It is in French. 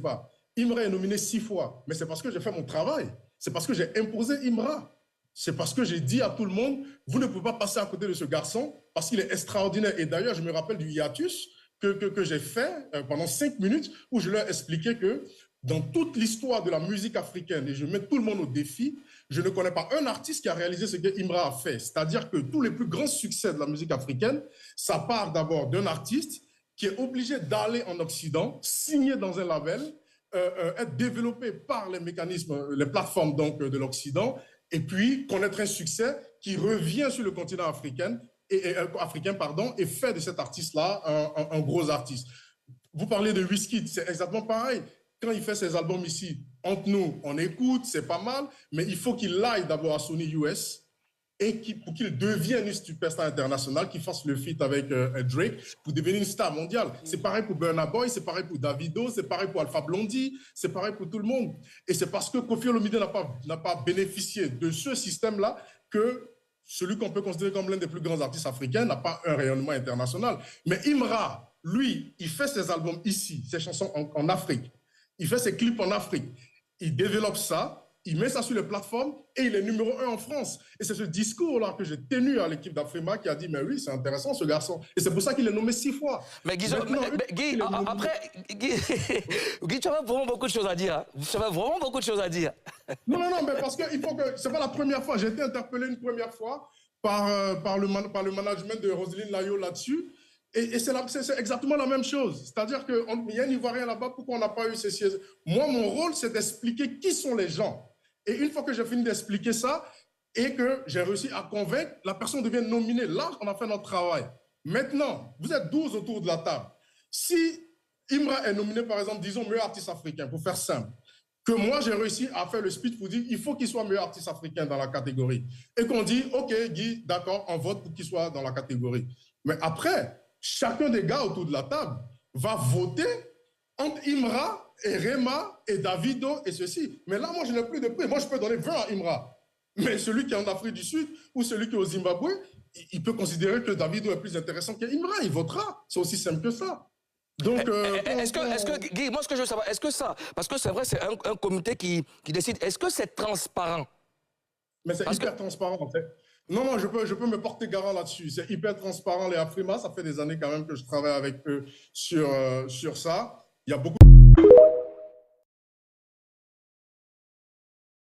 pas. Imra est nominé 6 fois, mais c'est parce que j'ai fait mon travail. C'est parce que j'ai imposé Imra. C'est parce que j'ai dit à tout le monde, vous ne pouvez pas passer à côté de ce garçon parce qu'il est extraordinaire. Et d'ailleurs, je me rappelle du hiatus que j'ai fait pendant 5 minutes où je leur expliquais que dans toute l'histoire de la musique africaine, et je mets tout le monde au défi, je ne connais pas un artiste qui a réalisé ce que Imra a fait. C'est-à-dire que tous les plus grands succès de la musique africaine, ça part d'abord d'un artiste qui est obligé d'aller en Occident, signer dans un label, être développé par les mécanismes, les plateformes donc, de l'Occident, et puis connaître un succès qui revient sur le continent africain et fait de cet artiste-là un gros artiste. Vous parlez de Wizkid, c'est exactement pareil. Quand il fait ses albums ici, entre nous, on écoute, c'est pas mal, mais il faut qu'il aille d'abord à Sony US et pour qu'il devienne une superstar internationale, qu'il fasse le feat avec Drake pour devenir une star mondiale. C'est pareil pour Burna Boy, c'est pareil pour Davido, c'est pareil pour Alpha Blondy, c'est pareil pour tout le monde. Et c'est parce que Koffi Olomide n'a pas bénéficié de ce système-là que celui qu'on peut considérer comme l'un des plus grands artistes africains n'a pas un rayonnement international. Mais Imra, lui, il fait ses albums ici, ses chansons en Afrique. Il fait ses clips en Afrique. Il développe ça, il met ça sur les plateformes et il est numéro 1 en France. Et c'est ce discours-là que j'ai tenu à l'équipe d'Afriма qui a dit, mais oui, c'est intéressant ce garçon. Et c'est pour ça qu'il est nommé 6 fois. Mais Guy, Guy, tu as vraiment beaucoup de choses à dire. Hein. Tu as vraiment beaucoup de choses à dire. Non, mais parce que il faut que... C'est pas la première fois. J'ai été interpellé une première fois par le management de Roselyne Layo là-dessus. Et c'est exactement la même chose. C'est-à-dire qu'il y a un Ivoirien là-bas, pourquoi on n'a pas eu ces sièges? Moi, mon rôle, c'est d'expliquer qui sont les gens. Et une fois que j'ai fini d'expliquer ça et que j'ai réussi à convaincre, la personne devient nominée. Là, on a fait notre travail. Maintenant, vous êtes 12 autour de la table. Si Imra est nominé, par exemple, disons, meilleur artiste africain, pour faire simple, que moi, j'ai réussi à faire le speech pour dire il faut qu'il soit meilleur artiste africain dans la catégorie. Et qu'on dit, OK, Guy, d'accord, on vote pour qu'il soit dans la catégorie. Mais après, chacun des gars autour de la table va voter entre Imra et Rema et Davido et ceci. Mais là, moi, je n'ai plus de prix. Moi, je peux donner 20 à Imra. Mais celui qui est en Afrique du Sud ou celui qui est au Zimbabwe, il peut considérer que Davido est plus intéressant qu'Imra. Il votera. C'est aussi simple que ça. Donc, Guy, moi, ce que je veux savoir, est-ce que ça, parce que c'est vrai, c'est un comité qui décide, est-ce que c'est transparent? Mais c'est hyper transparent, en fait. Non, je peux me porter garant là-dessus. C'est hyper transparent, les Afrima. Ça fait des années quand même que je travaille avec eux sur ça. Il y a beaucoup